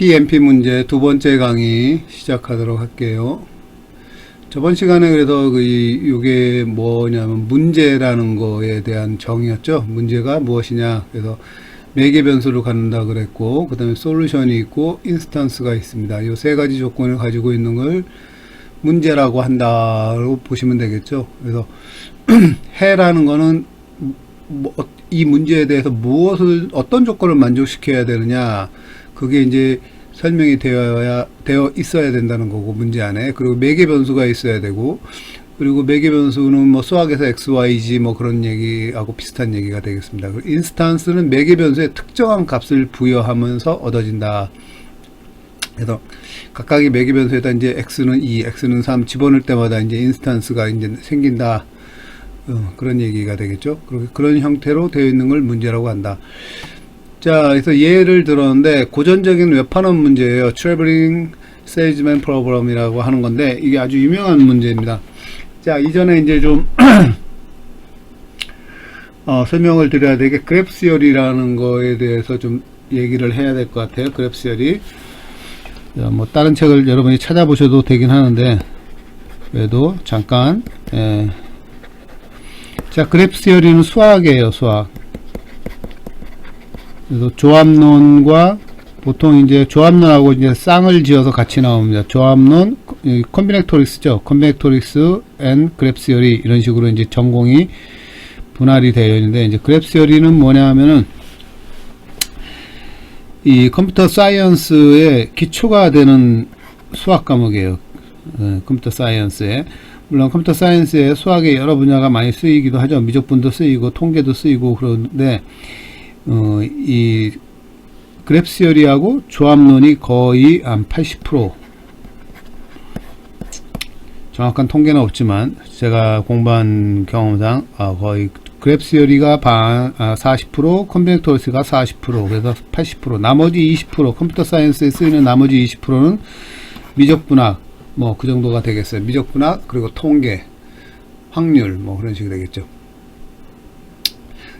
PMP 문제 두 번째 강의 시작하도록 할게요. 저번 시간에 그래서 이게 뭐냐면 문제라는 거에 대한 정의였죠. 문제가 무엇이냐. 그래서 매개 변수를 갖는다 그랬고, 그 다음에 솔루션이 있고 인스턴스가 있습니다. 이 세 가지 조건을 가지고 있는 걸 문제라고 한다고 보시면 되겠죠. 그래서 해라는 거는 이 문제에 대해서 어떤 조건을 만족시켜야 되느냐, 그게 이제 설명이 되어 있어야 된다는 거고, 문제 안에. 그리고 매개 변수가 있어야 되고, 그리고 매개 변수는 뭐 수학에서 x, y, z 뭐 그런 얘기하고 비슷한 얘기가 되겠습니다. 인스턴스는 매개 변수에 특정한 값을 부여하면서 얻어진다. 그래서 각각의 매개 변수에다 이제 x는 2, x는 3 집어넣을 때마다 이제 인스턴스가 이제 생긴다. 그런 얘기가 되겠죠. 그런 형태로 되어 있는 걸 문제라고 한다. 자, 그래서 예를 들었는데 고전적인 웹판원 문제예요. Traveling Salesman Problem이라고 하는 건데, 이게 아주 유명한 문제입니다. 자, 이전에 이제 좀 설명을 드려야 되게 그래프 시어리라는 거에 대해서 좀 얘기를 해야 될 것 같아요. 그래프 시어리. 자, 뭐 다른 책을 여러분이 찾아보셔도 되긴 하는데, 그래도 잠깐. 자, 그래프 시어리는 수학이에요. 수학. 그래서 조합론과, 보통 이제 조합론하고 이제 쌍을 지어서 같이 나옵니다. 조합론, 컴비넥토릭스죠. 컴비넥토릭스 앤 그래프 시어리, 이런 식으로 이제 전공이 분할이 되어 있는데, 이제 그래프 시어리는 뭐냐 하면은 이 컴퓨터 사이언스의 기초가 되는 수학 과목이에요. 컴퓨터 사이언스에. 물론 컴퓨터 사이언스에 수학의 여러 분야가 많이 쓰이기도 하죠. 미적분도 쓰이고 통계도 쓰이고 그런데, 이 그래프 시어리하고 조합론이 거의 한 80%, 정확한 통계는 없지만 제가 공부한 경험상 거의 그래프 시어리가 40%, 컴비넥토리스가 40%, 그래서 80%, 나머지 20%, 컴퓨터 사이언스에 쓰이는 나머지 20%는 미적분학, 뭐 그 정도가 되겠어요. 미적분학, 그리고 통계, 확률, 뭐 그런 식이 되겠죠.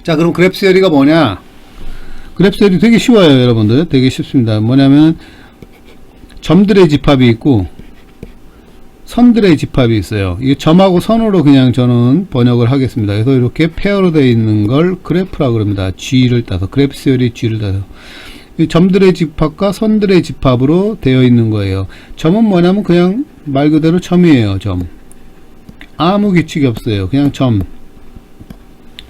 자, 그럼 그래프 시어리가 뭐냐? 그래프 시어리 되게 쉬워요, 여러분들. 되게 쉽습니다. 뭐냐면 점들의 집합이 있고 선들의 집합이 있어요. 이게 점하고 선으로 그냥 저는 번역을 하겠습니다. 그래서 이렇게 페어로 되어 있는 걸 그래프라고 그럽니다. G를 따서, 그래프 시어리 G를 따서. 이 점들의 집합과 선들의 집합으로 되어 있는 거예요. 점은 뭐냐면 그냥 말 그대로 점이에요. 점. 아무 규칙이 없어요. 그냥 점.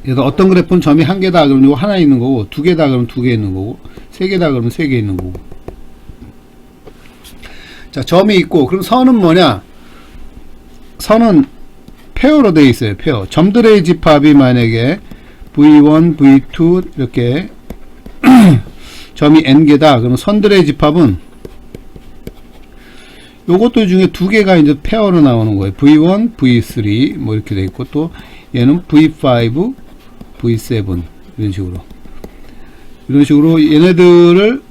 그래서 어떤 그래프는 점이 한 개다 그러면 이거 하나 있는 거고, 두 개다 그러면 두 개 있는 거고, 세 개다 그러면 세 개 있는 거고. 자, 점이 있고, 그럼 선은 뭐냐? 선은 페어로 되어 있어요. 페어. 점들의 집합이 만약에 V1, V2 이렇게 점이 n개다 그러면 선들의 집합은 요것도 중에 두 개가 이제 페어로 나오는 거예요. V1, V3 뭐 이렇게 돼 있고, 또 얘는 V5, V7 이런 식으로 얘네들을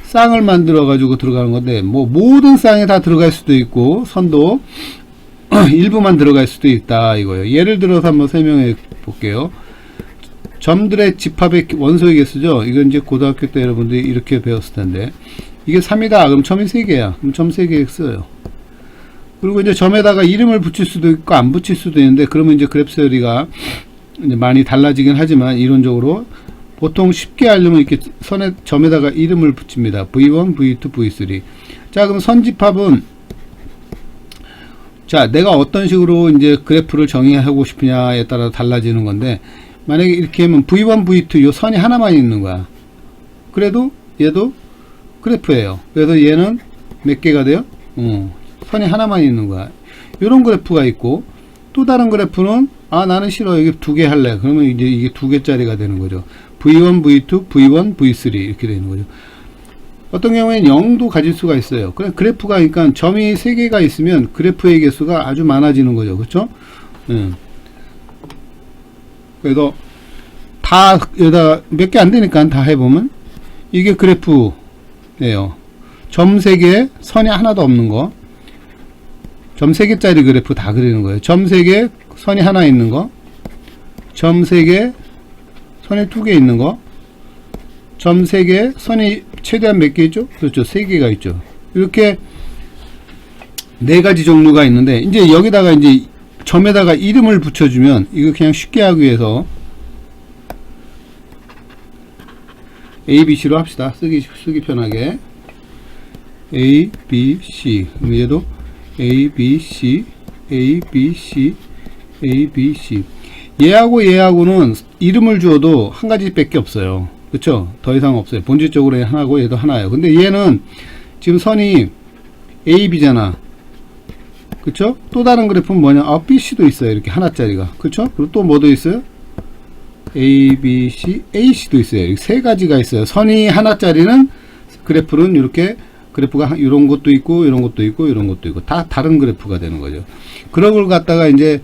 쌍을 만들어 가지고 들어가는 건데, 뭐 모든 쌍에 다 들어갈 수도 있고 선도 일부만 들어갈 수도 있다 이거예요. 예를 들어서 한번 설명해 볼게요. 점들의 집합의 원소의 개수죠. 이건 이제 고등학교 때 여러분들이 이렇게 배웠을 텐데, 이게 3이다 그럼 점이 3개야. 그럼 점 3개 써요. 그리고 이제 점에다가 이름을 붙일 수도 있고 안 붙일 수도 있는데, 그러면 이제 그래프 시어리가 이제 많이 달라지긴 하지만, 이론적으로 보통 쉽게 하려면 이렇게 선에 점에다가 이름을 붙입니다. V1, V2, V3. 자, 그럼 선 집합은, 자, 내가 어떤 식으로 이제 그래프를 정의하고 싶으냐에 따라 달라지는 건데, 만약에 이렇게 하면 V1, V2 요 선이 하나만 있는 거야. 그래도 얘도 그래프예요. 그래서 얘는 몇 개가 돼요? 선이 하나만 있는 거야. 요런 그래프가 있고, 또 다른 그래프는 나는 싫어, 여기 두 개 할래. 그러면 이제 이게 두 개짜리가 되는 거죠. V1, V2, V1, V3 이렇게 되는 거죠. 어떤 경우에는 0도 가질 수가 있어요. 그래, 그래프가, 그러니까 점이 3개가 있으면 그래프의 개수가 아주 많아지는 거죠. 그렇죠? 그래서 다 여기다 몇 개 안 되니까 다 해보면 이게 그래프예요. 점 3개, 선이 하나도 없는 거. 점 3개짜리 그래프 다 그리는 거예요. 점 3개, 선이 하나 있는 거. 점 3개, 선이 2개 있는 거. 점 3개, 선이 최대한 몇 개 있죠? 그렇죠. 3개가 있죠. 이렇게 4가지 종류가 있는데, 이제 여기다가 이제 점에다가 이름을 붙여주면, 이거 그냥 쉽게 하기 위해서 ABC로 합시다. 쓰기 편하게. ABC. 그럼 얘도 ABC, ABC, ABC. 얘하고는 이름을 주어도 한 가지 밖에 없어요. 그쵸? 더 이상 없어요. 본질적으로 하나고 얘도 하나예요. 근데 얘는 지금 선이 AB잖아. 그쵸? 또 다른 그래프는 뭐냐? BC도 있어요. 이렇게 하나짜리가. 그쵸? 그리고 또 뭐도 있어요? ABC, AC도 있어요. 이렇게 3가지가 있어요. 선이 하나짜리는 그래프는 이렇게 그래프가 이런 것도 있고 이런 것도 있고 이런 것도 있고 다 다른 그래프가 되는 거죠. 그런 걸 갖다가 이제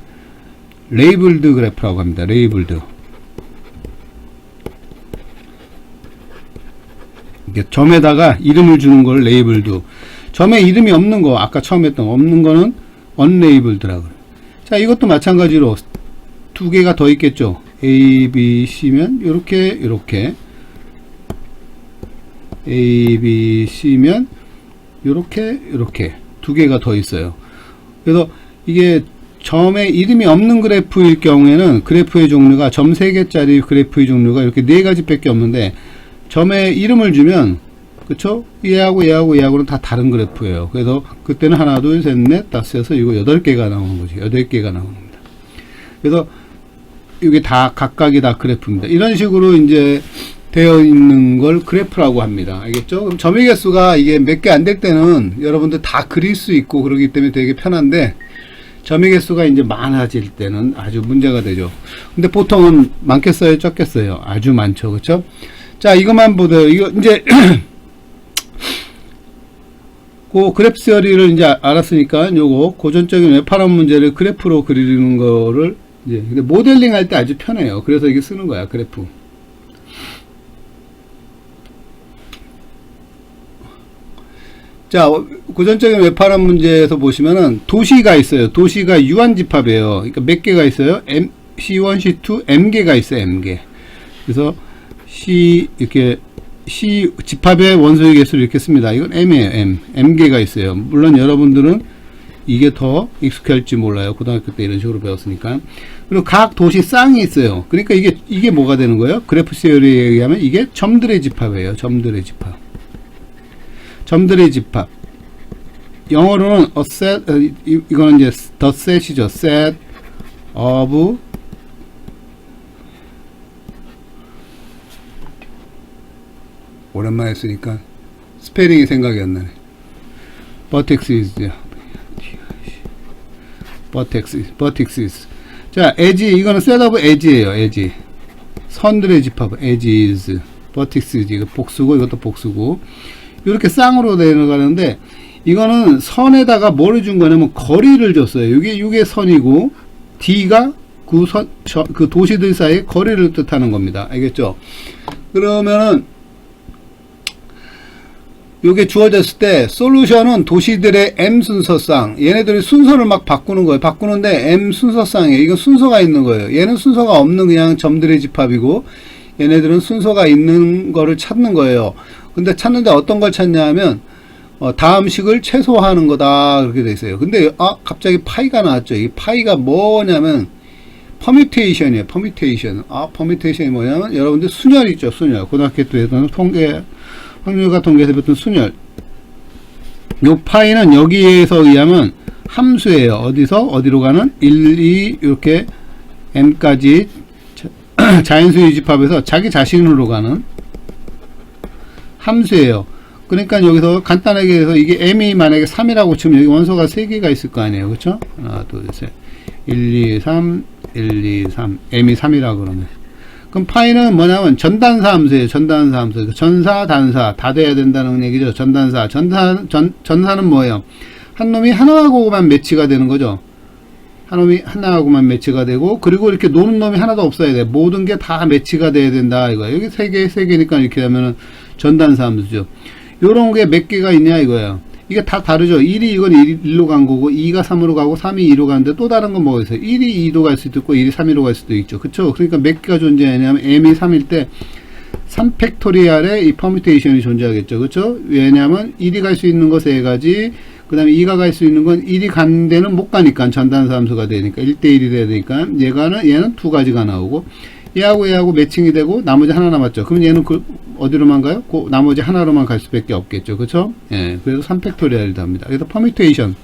레이블드 그래프라고 합니다. 레이블드. 점에다가 이름을 주는 걸 레이블드. 점에 이름이 없는 거, 아까 처음 했던 없는 거는 언레이블드라고. 자, 이것도 마찬가지로 2개가 더 있겠죠. A, B, C면 요렇게 A, B, C면 요렇게 2개가 더 있어요. 그래서 이게 점에 이름이 없는 그래프일 경우에는 그래프의 종류가 점 3개짜리 그래프의 종류가 이렇게 4가지 밖에 없는데, 점에 이름을 주면, 그쵸? 얘하고는 다 다른 그래프예요. 그래서 그때는 하나, 둘, 셋, 넷, 다섯, 여섯, 일곱, 8개가 나오는 거지. 8개가 나오는 겁니다. 그래서 이게 다 각각이 다 그래프입니다. 이런 식으로 이제 되어 있는 걸 그래프라고 합니다. 알겠죠? 그럼 점의 개수가 이게 몇 개 안 될 때는 여러분들 다 그릴 수 있고 그러기 때문에 되게 편한데, 점의 개수가 이제 많아질 때는 아주 문제가 되죠. 근데 보통은 많겠어요? 적겠어요? 아주 많죠. 그쵸? 자, 이것만 보세요. 이거 이제 그 그래프 시어리를 이제 알았으니까 요거 고전적인 웹파람 문제를 그래프로 그리는 거를 이제 근데 모델링 할 때 아주 편해요. 그래서 이게 쓰는 거야, 그래프. 자, 고전적인 웹파람 문제에서 보시면은 도시가 있어요. 도시가 유한집합이에요. 그러니까 몇 개가 있어요? C1, C2, M개가 있어요, M개. 그래서 C 이렇게 C 집합의 원소의 개수를 이렇게 씁니다. 이건 M이에요. M개가 있어요. 물론 여러분들은 이게 더 익숙할지 몰라요. 고등학교 때 이런 식으로 배웠으니까. 그리고 각 도시 쌍이 있어요. 그러니까 이게 뭐가 되는 거예요? 그래프 시어리에 의하면 이게 점들의 집합이에요. 점들의 집합. 점들의 집합. 영어로는 a set, 이거는 이제 the set이죠. set of 오랜만에 쓰니까 스페링이 생각이 안 나네. vertices. vertices. 자, edge, 이거는 set of edge예요. edge. 선들의 집합, edges. vertices, 이거 복수고, 이것도 복수고. 이렇게 쌍으로 내려가는데, 이거는 선에다가 뭐를 준 거냐면 거리를 줬어요. 이게 선이고, D가 그 도시들 사이의 거리를 뜻하는 겁니다. 알겠죠? 그러면은, 요게 주어졌을 때 솔루션은 도시들의 M 순서쌍, 얘네들이 순서를 막 바꾸는 거예요. 바꾸는데 M 순서쌍이에요. 이건 순서가 있는 거예요. 얘는 순서가 없는 그냥 점들의 집합이고, 얘네들은 순서가 있는 거를 찾는 거예요. 근데 찾는데 어떤 걸 찾냐 하면 다음 식을 최소화하는 거다, 그렇게 돼 있어요. 근데 갑자기 파이가 나왔죠. 이 파이가 뭐냐면 퍼뮤테이션이에요. 퍼뮤테이션. 퍼뮤테이션이 뭐냐면 여러분들 순열 있죠. 순열. 고등학교 때에서는 확률과 통계에서 배웠던 순열. 요 파이는 여기에서 의하면 함수예요. 어디로 가는 1, 2 이렇게 m까지 자연수의 집합에서 자기 자신으로 가는 함수예요. 그러니까 여기서 간단하게 해서 이게 m이 만약에 3이라고 치면 여기 원소가 3개가 있을 거 아니에요. 그쵸? 하나, 둘, 셋. 1, 2, 3, 1, 2, 3. m이 3이라 그러면. 그럼 파이는 뭐냐면 전단사 함수예요. 전단사 함수. 전사, 단사 다 돼야 된다는 얘기죠. 전단사. 전사는 뭐예요? 한 놈이 하나하고만 매치가 되는 거죠. 한 놈이 하나하고만 매치가 되고, 그리고 이렇게 노는 놈이 하나도 없어야 돼. 모든 게 다 매치가 돼야 된다, 이거야. 여기 3개니까 이렇게 되면은 전단사 함수죠. 요런 게 몇 개가 있냐, 이거야. 이게 다 다르죠. 1이 이건 1로 간 거고, 2가 3으로 가고, 3이 2로 가는데 또 다른 건 뭐가 있어요? 1이 2로 갈 수도 있고, 1이 3으로 갈 수도 있죠. 그쵸? 그러니까 몇 개가 존재하냐면, m이 3일 때, 3팩토리얼에 이 퍼뮤테이션이 존재하겠죠. 그렇죠? 왜냐하면 1이 갈 수 있는 거 3가지, 그 다음에 2가 갈 수 있는 건 1이 간 데는 못 가니까 전단사 함수가 되니까 1대1이 돼야 되니까 얘는 2가지가 나오고, 얘하고 매칭이 되고 나머지 하나 남았죠. 그럼 얘는 어디로만 가요? 나머지 하나로만 갈 수밖에 없겠죠. 그렇죠? 예, 그래서 3팩토리얼이다 합니다. 그래서 퍼뮤테이션,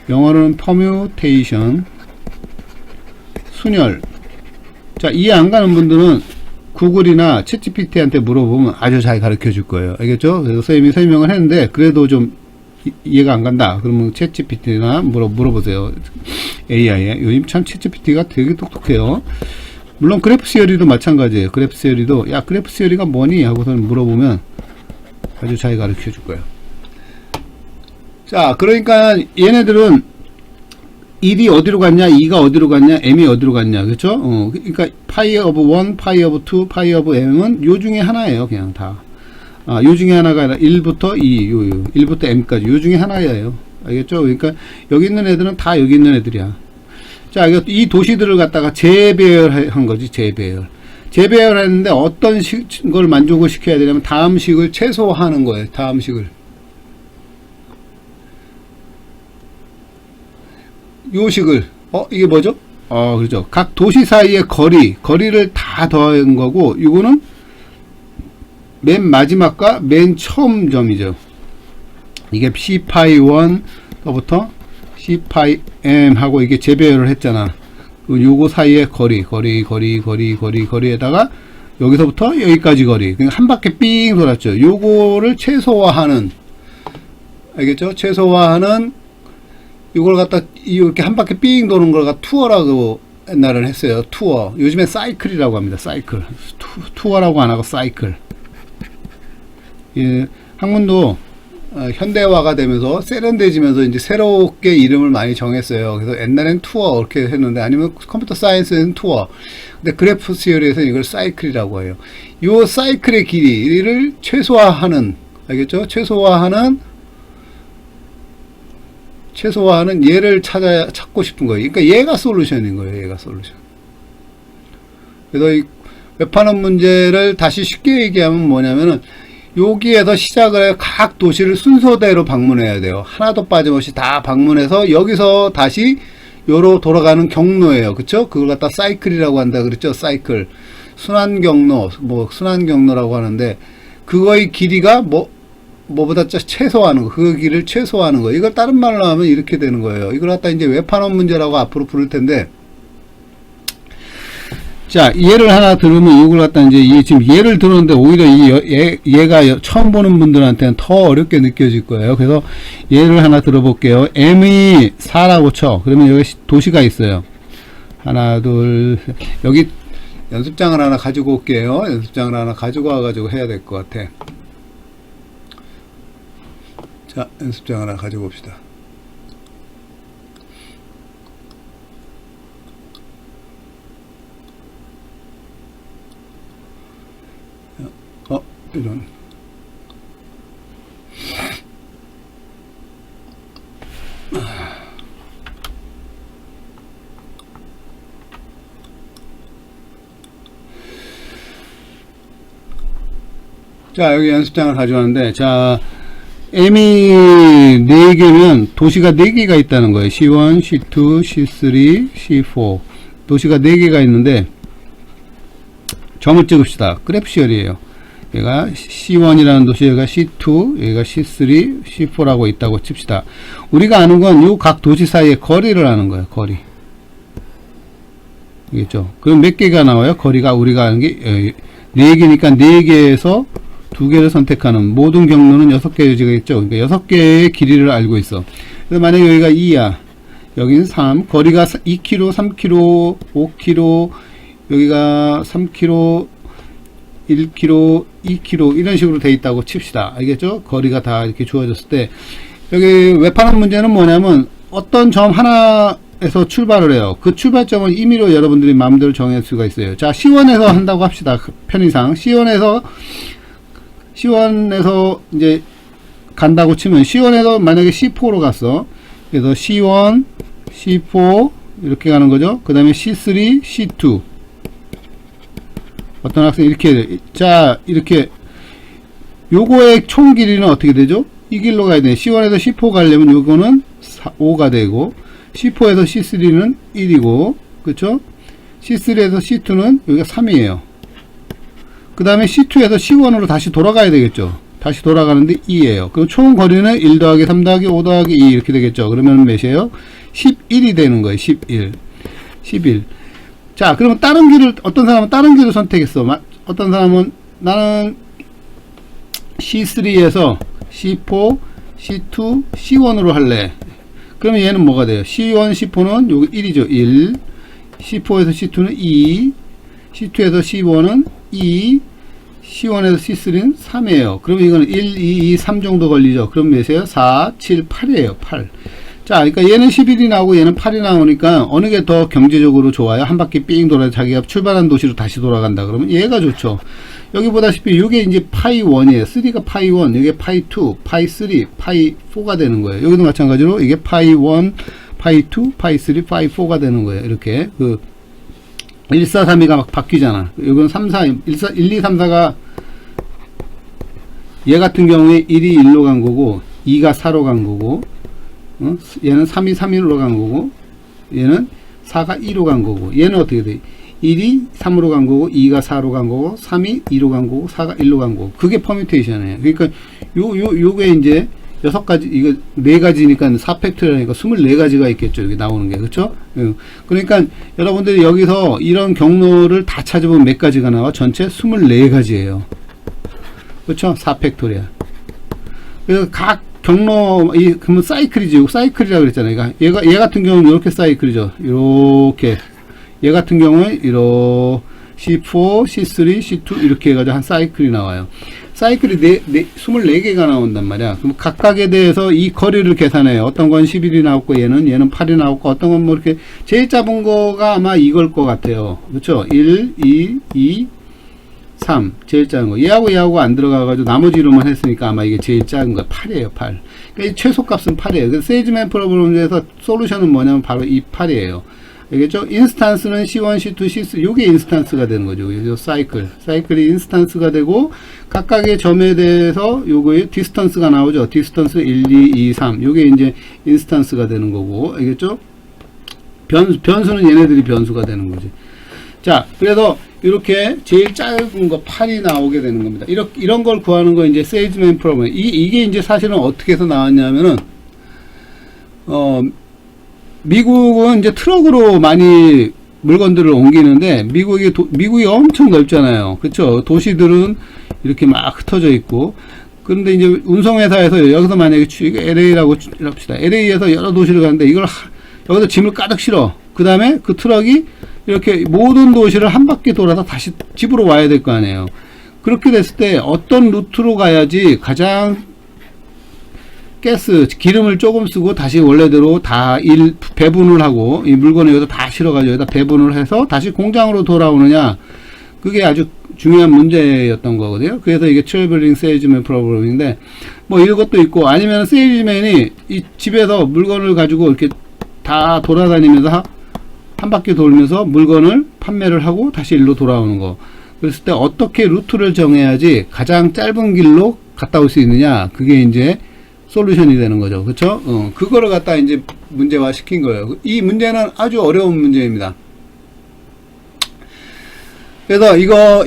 영어로는 퍼뮤테이션, 순열. 자, 이해 안 가는 분들은 구글이나 챗GPT한테 물어보면 아주 잘 가르쳐 줄 거예요. 알겠죠? 그래서 선생님이 설명을 했는데 그래도 좀 이해가 안 간다. 그러면 챗GPT나 물어보세요. AI에. 요즘 참 챗GPT가 되게 똑똑해요. 물론 그래프 시어리도 마찬가지예요. 그래프 시어리도 야, 그래프 시어리가 뭐니? 하고서 물어보면 아주 잘 가르쳐 줄 거예요. 자, 그러니까 얘네들은 1이 어디로 갔냐, 2가 어디로 갔냐, m이 어디로 갔냐, 그렇죠? 그러니까 파이 오브 1, 파이 오브 2, 파이 오브 m은 요 중에 하나예요, 그냥 다. 요 중에 하나가 아니라 1부터 2, 1부터 m까지 요 중에 하나예요. 알겠죠? 그러니까 여기 있는 애들은 다 여기 있는 애들이야. 자, 이 도시들을 갖다가 재배열한 거지, 재배열. 재배열했는데 어떤 걸 만족을 시켜야 되냐면 다음 식을 최소화하는 거예요, 다음 식을. 요 식을, 이게 뭐죠? 그렇죠. 각 도시 사이의 거리를 다 더한 거고, 이거는 맨 마지막과 맨 처음 점이죠. 이게 C파이1부터 C파이 M 하고 이게 재배열을 했잖아. 요거 사이의 거리에다가 여기서부터 여기까지 거리. 그러니까 한 바퀴 삥 돌았죠. 요거를 최소화하는, 알겠죠? 최소화하는 이걸 갖다 이렇게 한 바퀴 삥 도는 걸 갖다 투어라고 옛날에는 했어요. 투어. 요즘엔 사이클이라고 합니다. 사이클. 투어라고 안 하고 사이클. 예, 학문도 현대화가 되면서 세련돼지면서 이제 새롭게 이름을 많이 정했어요. 그래서 옛날엔 투어 이렇게 했는데, 아니면 컴퓨터 사이언스에는 투어. 근데 그래프 시어리에서는 이걸 사이클이라고 해요. 요 사이클의 길이를 최소화하는, 알겠죠? 최소화하는 얘를 찾고 싶은 거예요. 그러니까 얘가 솔루션인 거예요. 얘가 솔루션. 그래서 이 웹판원 문제를 다시 쉽게 얘기하면 뭐냐면은, 여기에서 시작을 해 각 도시를 순서대로 방문해야 돼요. 하나도 빠짐없이 다 방문해서 여기서 다시 요로 돌아가는 경로예요. 그쵸? 그걸 갖다 사이클이라고 한다 그랬죠? 사이클. 순환 경로, 순환 경로라고 하는데, 그거의 길이가 뭐보다 최소화하는 거, 그 길을 최소화하는 거. 이걸 다른 말로 하면 이렇게 되는 거예요. 이걸 갖다 이제 웹판원 문제라고 앞으로 부를 텐데, 자, 예를 하나 들으면 이걸 갖다 이제 지금 예를 들었는데 오히려 얘가 처음 보는 분들한테는 더 어렵게 느껴질 거예요. 그래서 예를 하나 들어볼게요. M이 4라고 쳐. 그러면 여기 도시가 있어요. 하나, 둘, 여기 연습장을 하나 가지고 올게요. 연습장을 하나 가지고 와가지고 해야 될 것 같아. 자, 연습장 하나 가지고 옵시다. 이런. 자, 여기 연습장을 가져왔는데, 자, M이 4개면 도시가 4개가 있다는 거예요. C1, C2, C3, C4. 도시가 4개가 있는데, 점을 찍읍시다. 그래프 시열이에요. 얘가 C1이라는 도시, 얘가 C2, 얘가 C3, C4라고 있다고 칩시다. 우리가 아는 건 요 각 도시 사이의 거리를 아는 거예요. 거리. 알겠죠? 그럼 몇 개가 나와요? 거리가 우리가 아는 게 4개니까 4개에서 2개를 선택하는, 모든 경로는 6개지겠죠. 그러니까 6개의 길이를 알고 있어. 그래서 만약에 여기가 2야. 여기는 3. 거리가 2km, 3km, 5km, 여기가 3km, 1km, 2km 이런 식으로 돼 있다고 칩시다. 알겠죠? 거리가 다 이렇게 주어졌을 때, 여기 웹판원 문제는 뭐냐면 어떤 점 하나에서 출발을 해요. 그 출발점은 임의로 여러분들이 마음대로 정할 수가 있어요. 자, C1에서 한다고 합시다. 편의상 C1에서 이제 간다고 치면, C1에서 만약에 C4로 갔어. 그래서 C1, C4 이렇게 가는 거죠. 그 다음에 C3, C2. 어떤 학생이 이렇게, 자, 이렇게, 요거의 총 길이는 어떻게 되죠? 이 길로 가야 돼. C1에서 C4 가려면 요거는 5가 되고, C4에서 C3는 1이고, 그쵸? C3에서 C2는 여기가 3이에요. 그 다음에 C2에서 C1으로 다시 돌아가야 되겠죠? 다시 돌아가는데 2예요. 그럼 총 거리는 1 더하기 3 더하기 5 더하기 2 이렇게 되겠죠? 그러면 몇이에요? 11이 되는 거예요. 11. 자, 그러면 다른 길을, 어떤 사람은 다른 길을 선택했어. 어떤 사람은 나는 C3에서 C4, C2, C1으로 할래. 그러면 얘는 뭐가 돼요? C1, C4는 요거 1이죠. 1. C4에서 C2는 2. C2에서 C1은 2. C1에서 C3는 3이에요. 그러면 이거는 1, 2, 2, 3 정도 걸리죠. 그럼 몇이에요? 4, 7, 8이에요. 8. 자, 그러니까 얘는 11이 나오고 얘는 8이 나오니까 어느 게 더 경제적으로 좋아요? 한 바퀴 삥 돌아서 자기가 출발한 도시로 다시 돌아간다. 그러면 얘가 좋죠. 여기 보다시피 이게 이제 파이 1이에요. 3가 파이 1, 이게 파이 2, 파이 3, 파이 4가 되는 거예요. 여기도 마찬가지로 이게 파이 1, 파이 2, 파이 3, 파이 4가 되는 거예요. 이렇게 1, 4, 3이가 막 바뀌잖아. 여기는 3, 4, 1, 2, 3, 4가 얘 같은 경우에 1이 1로 간 거고 2가 4로 간 거고 얘는 3이 3으로 간 거고 얘는 4가 2로 간 거고 얘는 어떻게 돼? 1이 3으로 간 거고 2가 4로 간 거고 3이 2로 간 거고 4가 1로 간 거고 그게 퍼뮤테이션이에요. 그러니까 요게 이제 6가지 이거 4가지니까 4팩토리니까 24가지가 있겠죠. 여기 나오는 게. 그렇죠? 그러니까 여러분들이 여기서 이런 경로를 다 찾아보면 몇 가지가 나와? 전체 24가지예요. 그렇죠? 4팩토리야. 그래서 각 경로 그러면 사이클이지. 사이클이라고 그랬잖아요. 그러니까 얘 같은 경우는 이렇게 사이클이죠. 이렇게 얘 같은 경우는 이렇게 C4, C3, C2 이렇게 해가지고 한 사이클이 나와요. 사이클이 24개가 나온단 말이야. 그럼 각각에 대해서 이 거리를 계산해요. 어떤 건 11이 나왔고 얘는 8이 나왔고 어떤 건 뭐 이렇게 제일 작은 거가 아마 이걸 것 같아요. 그렇죠? 1, 2, 2, 3 제일 작은 거. 얘하고 안 들어가가지고 나머지로만 했으니까 아마 이게 제일 작은 거 8이에요. 8. 그러니까 이 최소값은 8이에요. 그래서 세일즈맨 프로그램에서 솔루션은 뭐냐면 바로 이 8이에요. 알겠죠? 인스탄스는 C1, C2, C3 요게 인스탄스가 되는 거죠. 요 사이클이 인스탄스가 되고 각각의 점에 대해서 요거의 디스턴스가 나오죠. 디스턴스 1, 2, 2, 3 요게 이제 인스탄스가 되는 거고 알겠죠? 변수는 얘네들이 변수가 되는 거지. 자, 그래서 이렇게 제일 짧은 거 8이 나오게 되는 겁니다. 이런 걸 구하는 거 이제 세일즈맨 프로그램. 이게 이제 사실은 어떻게 해서 나왔냐면은 미국은 이제 트럭으로 많이 물건들을 옮기는데 미국이 엄청 넓잖아요. 그쵸? 도시들은 이렇게 막 흩어져 있고 그런데 이제 운송회사에서 여기서 만약에 LA라고 합시다. LA에서 여러 도시를 가는데 이걸 여기서 짐을 가득 실어. 그 다음에 그 트럭이 이렇게 모든 도시를 한 바퀴 돌아서 다시 집으로 와야 될 거 아니에요. 그렇게 됐을 때 어떤 루트로 가야지 가장 기름을 조금 쓰고 다시 원래대로 다 배분을 하고 이 물건을 여기다 다 실어가지고 여기다 배분을 해서 다시 공장으로 돌아오느냐 그게 아주 중요한 문제였던 거거든요. 그래서 이게 트래블링 세일즈맨 프로그램인데 뭐 이런 것도 있고 아니면 세일즈맨이 이 집에서 물건을 가지고 이렇게 다 돌아다니면서 한 바퀴 돌면서 물건을 판매를 하고 다시 일로 돌아오는 거. 그랬을 때 어떻게 루트를 정해야지 가장 짧은 길로 갔다 올 수 있느냐 그게 이제 솔루션이 되는 거죠. 그쵸? 그거를 갖다 이제 문제화 시킨 거예요. 이 문제는 아주 어려운 문제입니다. 그래서 이거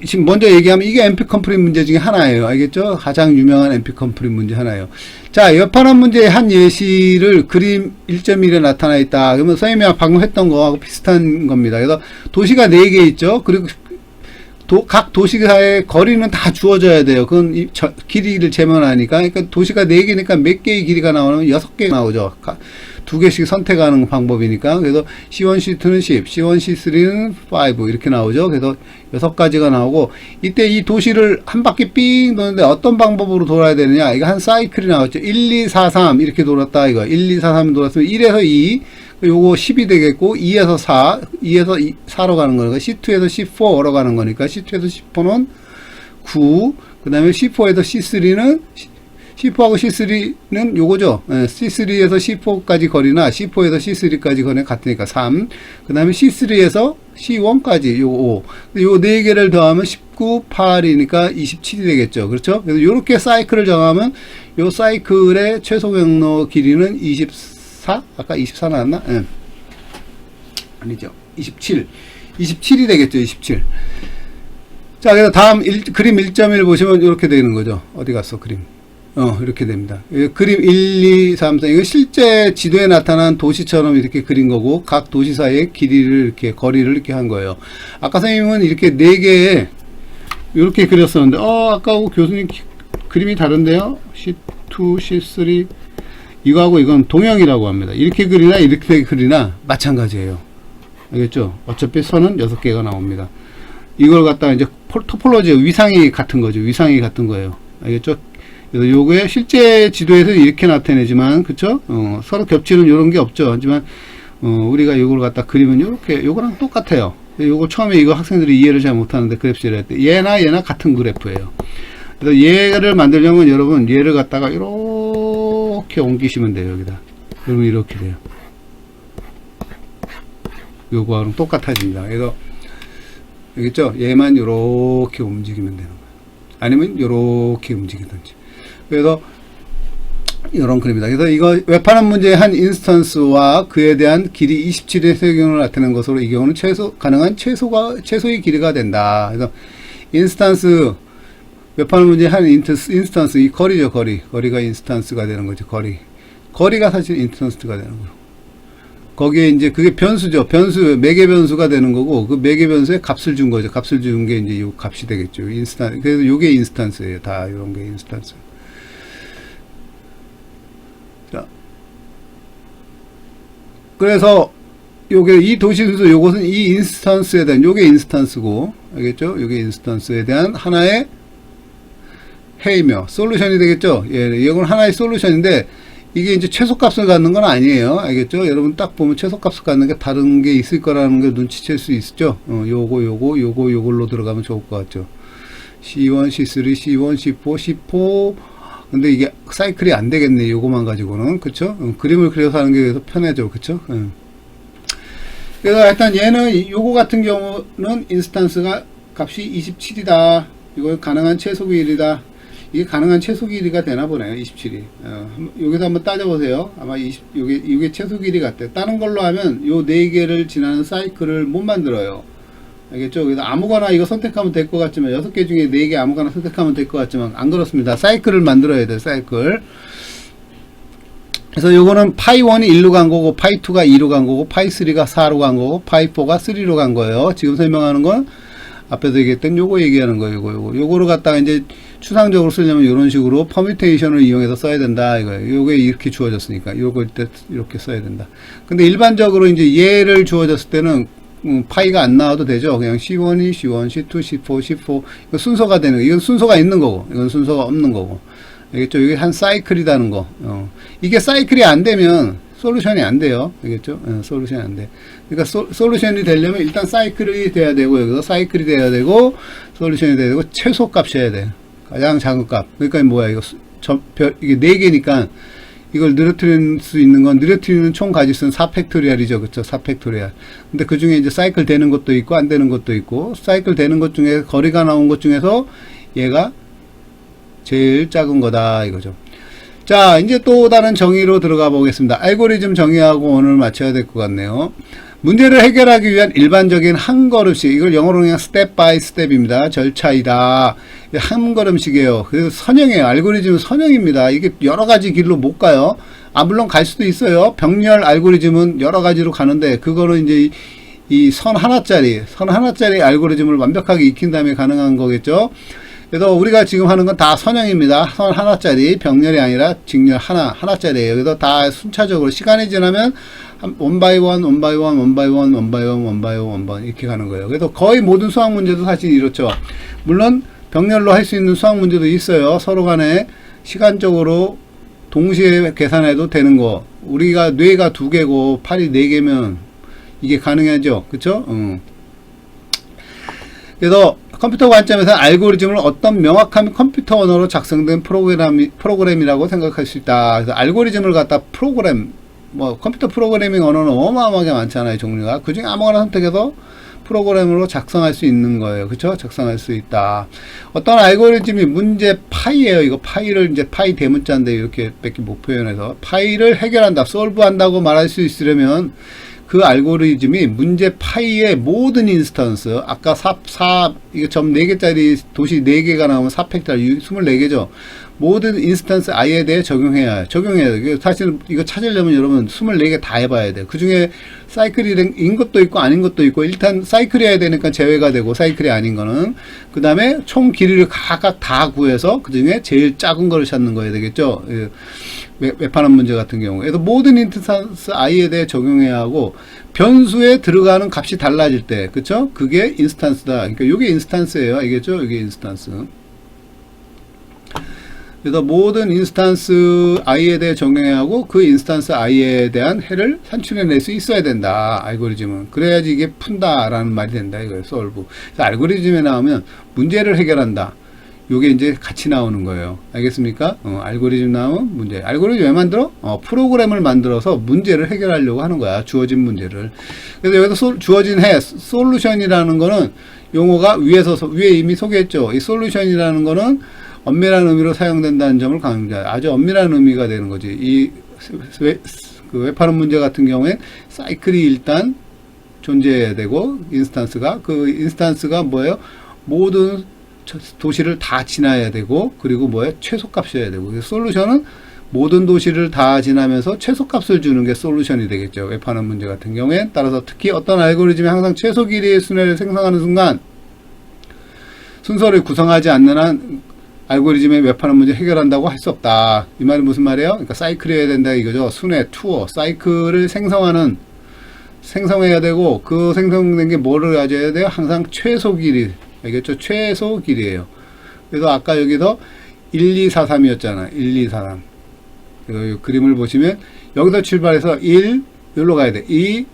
지금 먼저 얘기하면 이게 MP 컴플릿 문제 중에 하나예요. 알겠죠? 가장 유명한 MP 컴플릿 문제 하나예요. 자, 옆하는 문제의 한 예시를 그림 1.1에 나타나 있다. 그러면 선생님이 방금 했던 거하고 비슷한 겁니다. 그래서 도시가 4개 있죠? 그리고 각 도시사의 거리는 다 주어져야 돼요. 그건 길이를 재면 하니까. 그러니까 도시가 4개니까 몇 개의 길이가 나오면 6개 나오죠. 2개씩 선택하는 방법이니까. 그래서 C1, C2는 10, C1, C3는 5 이렇게 나오죠. 그래서 6가지가 나오고 이때 이 도시를 한 바퀴 삥 도는데 어떤 방법으로 돌아야 되느냐. 이거 한 사이클이 나왔죠. 1, 2, 4, 3 이렇게 돌았다. 이거 1, 2, 4, 3 돌았으면 1에서 2 요거 10이 되겠고 2에서 4 2에서 4로 가는 거니까 C2에서 C4로 가는 거니까 C2에서 C4는 9 그 다음에 C4에서 C3는 C4하고 C3는 요거죠. C3에서 C4까지 거리나 C4에서 C3까지 거리는 같으니까 3 그 다음에 C3에서 C1까지 요 5. 요 4개를 더하면 19, 8이니까 27이 되겠죠. 그렇죠? 그래서 요렇게 사이클을 정하면 요 사이클의 최소 경로 길이는 24? 아까 24 나왔나? 예. 아니죠. 27. 27이 되겠죠. 27. 자, 그래서 다음 그림 1.1 보시면 이렇게 되는 거죠. 어디 갔어, 그림? 이렇게 됩니다. 그림 1, 2, 3, 4. 이거 실제 지도에 나타난 도시처럼 이렇게 그린 거고, 각 도시 사이의 길이를 이렇게, 거리를 이렇게 한 거예요. 아까 선생님은 이렇게 4개에, 이렇게 그렸었는데, 아까 교수님 그림이 다른데요? C2, C3. 이거하고 이건 동형이라고 합니다. 이렇게 그리나, 이렇게 그리나, 마찬가지예요. 알겠죠? 어차피 선은 6개가 나옵니다. 이걸 갖다가 이제 토폴로지, 위상이 같은 거죠. 위상이 같은 거예요. 알겠죠? 그래서 요게 실제 지도에서 이렇게 나타내지만, 그쵸? 서로 겹치는 요런 게 없죠. 하지만, 우리가 요걸 갖다 그리면 요렇게, 요거랑 똑같아요. 요거 처음에 이거 학생들이 이해를 잘 못하는데 그래프질을 할 때, 얘나 같은 그래프예요. 그래서 얘를 만들려면 여러분, 얘를 갖다가 이렇게 옮기시면 돼요, 여기다. 그러면 이렇게 돼요. 요거랑 똑같아집니다. 그래서, 알겠죠? 얘만 요렇게 움직이면 되는 거예요. 아니면 요렇게 움직이든지. 그래서 이런 그림이다. 그래서 이거 웹하는 문제의 한 인스턴스와 그에 대한 길이 27의 세경을 나타내는 것으로 이 경우는 가능한 최소의 길이가 된다. 그래서 인스턴스, 웹하는 문제의 한 인스턴스, 이 거리죠, 거리가 인스턴스가 되는 거죠, 거리가 사실 인스턴스가 되는 거예요. 거기에 이제 그게 변수죠. 매개 변수가 되는 거고, 그 매개 변수에 값을 준 거죠. 값을 준 게 이제 요 값이 되겠죠. 그래서 요게 인스턴스예요. 다 이런 게 인스턴스. 자. 그래서 요게 이 도시순서, 요것은 이 인스턴스에 대한, 요게 인스턴스고, 알겠죠? 요게 인스턴스에 대한 하나의 해이며, 솔루션이 되겠죠? 예, 이건 하나의 솔루션인데, 이게 이제 최소값을 갖는 건 아니에요. 알겠죠? 여러분 딱 보면 최소값을 갖는 게 다른 게 있을 거라는 걸 눈치챌 수 있죠? 요걸로 들어가면 좋을 것 같죠? C1, C3, C1, C4, C4. 근데 이게 사이클이 안 되겠네. 요거만 가지고는. 그쵸? 그림을 그려서 하는 게 더 편하죠. 그쵸? 그래서 일단 얘는, 요거 같은 경우는 인스턴스가 값이 27이다. 이거 가능한 최소 길이다. 이게 가능한 최소 길이가 되나 보네요. 27이. 여기서 한번 따져보세요. 아마 이게 최소 길이 같대. 다른 걸로 하면 요 4개를 지나는 사이클을 못 만들어요. 알겠죠? 그래서 아무거나 이거 선택하면 될 것 같지만, 6개 중에 4개 아무거나 선택하면 될 것 같지만, 안 그렇습니다. 사이클을 만들어야 돼요, 사이클. 그래서 요거는 파이1이 1로 간 거고, 파이2가 2로 간 거고, 파이3가 4로 간 거고, 파이4가 3로 간 거예요. 지금 설명하는 건 앞에서 얘기했던 요거 얘기하는 거예요. 요거를 갖다가 이제 추상적으로 쓰려면 이런 식으로 퍼뮤테이션을 이용해서 써야 된다 이거예요. 요게 이렇게 주어졌으니까 요걸 때 이렇게 써야 된다. 근데 일반적으로 이제 얘를 주어졌을 때는 파이가 안 나와도 되죠. 그냥 C1이 C1, C2, C4, C4 이거 순서가 되는 거. 이건 순서가 있는 거고, 이건 순서가 없는 거고. 알겠죠? 이게 한 사이클이라는 거. 이게 사이클이 안 되면 솔루션이 안 돼요. 알겠죠? 솔루션이 안 돼. 그러니까 솔루션이 되려면 일단 사이클이 돼야 되고, 여기서 사이클이 돼야 되고, 솔루션이 돼야 되고, 최소 값이어야 돼. 가장 작은 값. 그러니까 뭐야, 이거 이게 4개니까 이걸 늘어뜨릴 수 있는 건, 늘어뜨리는 총 가지수는 4팩토리얼이죠. 그쵸? 4팩토리얼. 근데 그 중에 이제 사이클 되는 것도 있고, 안 되는 것도 있고, 사이클 되는 것 중에, 거리가 나온 것 중에서 얘가 제일 작은 거다, 이거죠. 자, 이제 또 다른 정의로 들어가 보겠습니다. 알고리즘 정의하고 오늘 맞춰야 될 것 같네요. 문제를 해결하기 위한 일반적인 한 걸음씩, 이걸 영어로 그냥 스텝 바이 스텝입니다. 절차이다. 한 걸음씩이에요. 그래서 선형이에요. 알고리즘은 선형입니다. 이게 여러 가지 길로 못 가요. 물론 갈 수도 있어요. 병렬 알고리즘은 여러 가지로 가는데, 그거는 이제 이 선 하나짜리 알고리즘을 완벽하게 익힌 다음에 가능한 거겠죠. 그래서 우리가 지금 하는 건 다 선형입니다. 선 하나짜리, 병렬이 아니라 직렬 하나짜리예요. 그래서 다 순차적으로 시간이 지나면 원 바이 원 이렇게 가는 거예요. 그래서 거의 모든 수학 문제도 사실 이렇죠. 물론 병렬로 할 수 있는 수학 문제도 있어요. 서로 간에 시간적으로 동시에 계산해도 되는 거. 우리가 뇌가 2개고 팔이 4개면 이게 가능하죠. 그쵸? 그래서 컴퓨터 관점에서 알고리즘을 어떤 명확한 컴퓨터 언어로 작성된 프로그램이라고 생각할 수 있다. 그래서 알고리즘을 갖다 컴퓨터 프로그래밍 언어는 어마어마하게 많잖아요, 종류가. 그 중에 아무거나 선택해서 프로그램으로 작성할 수 있는 거예요. 그쵸? 작성할 수 있다. 어떤 알고리즘이 문제 파이예요. 이거 파이를 이제 파이 대문자인데 이렇게 밖에 못 표현해서 파이를 해결한다, 솔브한다고 말할 수 있으려면 그 알고리즘이 문제 파이의 모든 인스턴스, 아까 이거 점 4개짜리 도시 4개가 나오면 4팩터 24개죠. 모든 인스턴스 i에 대해 적용해야 돼요. 사실 이거 찾으려면 여러분 24개 다 해봐야 돼요. 그 중에 사이클인 것도 있고 아닌 것도 있고, 일단 사이클이어야 되니까 제외가 되고, 사이클이 아닌 거는 그 다음에 총 길이를 각각 다 구해서 그 중에 제일 작은 거를 찾는 거야 되겠죠. 웹하는 문제 같은 경우. 그래서 모든 인스턴스 i에 대해 적용해야 하고, 변수에 들어가는 값이 달라질 때, 그쵸? 그게 인스턴스다. 그러니까 이게 인스턴스예요. 알겠죠? 이게 인스턴스. 그래서 모든 인스턴스 i에 대해 적용해야 하고, 그 인스턴스 i에 대한 해를 산출해낼 수 있어야 된다. 알고리즘은. 그래야지 이게 푼다라는 말이 된다. 이거예요. 솔브. 그래서 알고리즘에 나오면 문제를 해결한다. 요게 이제 같이 나오는 거예요. 알겠습니까? 알고리즘 나오면 문제. 알고리즘 왜 만들어? 프로그램을 만들어서 문제를 해결하려고 하는 거야. 주어진 문제를. 그래서 여기서 주어진 솔루션이라는 거는 용어가 위에 이미 소개했죠. 이 솔루션이라는 거는 엄밀한 의미로 사용된다는 점을 강조합니다. 아주 엄밀한 의미가 되는 거지. 그 웹하는 문제 같은 경우엔 사이클이 일단 존재해야 되고, 그 인스턴스가 뭐예요? 모든 도시를 다 지나야 되고, 그리고 뭐예요? 최소값이어야 되고. 솔루션은 모든 도시를 다 지나면서 최소값을 주는 게 솔루션이 되겠죠. 웹하는 문제 같은 경우엔. 따라서 특히 어떤 알고리즘이 항상 최소 길이의 순회를 생성하는 순간 순서를 구성하지 않는 한 알고리즘의 웹하는 문제 해결한다고 할 수 없다. 이 말은 무슨 말이에요? 그러니까 사이클이어야 된다 이거죠. 순회, 투어, 사이클을 생성해야 되고, 그 생성된 게 뭐를 가져야 돼요? 항상 최소 길이. 알겠죠? 최소 길이에요. 그래서 아까 여기서 1, 2, 4, 3이었잖아. 1, 2, 4, 3. 이 그림을 보시면 여기서 출발해서 1, 여기로 가야 돼. 2,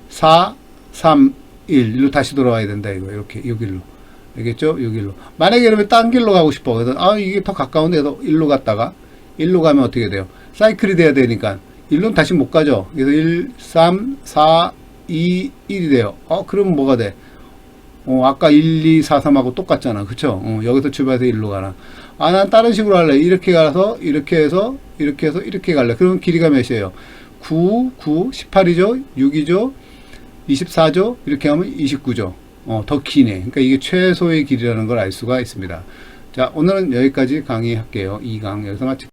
4, 3, 1. 일로 다시 돌아와야 된다. 이렇게 여기로. 알겠죠? 여기로. 만약에 그러면 딴 길로 가고 싶어. 그래서 이게 더 가까운데 그래서 1로 갔다가 1로 가면 어떻게 돼요? 사이클이 돼야 되니까 1로는 다시 못 가죠. 그래서 1, 3, 4, 2, 1이 돼요. 그러면 뭐가 돼? 아까 1, 2, 4, 3하고 똑같잖아. 그쵸? 여기서 출발해서 1로 가라. 난 다른 식으로 할래. 이렇게 가서, 이렇게 해서, 이렇게 갈래. 그러면 길이가 몇이에요? 9, 18이죠? 6이죠? 24죠? 이렇게 하면 29죠? 더 기네. 그러니까 이게 최소의 길이라는 걸 알 수가 있습니다. 자, 오늘은 여기까지 강의할게요. 2강 여기서 마치겠습니다.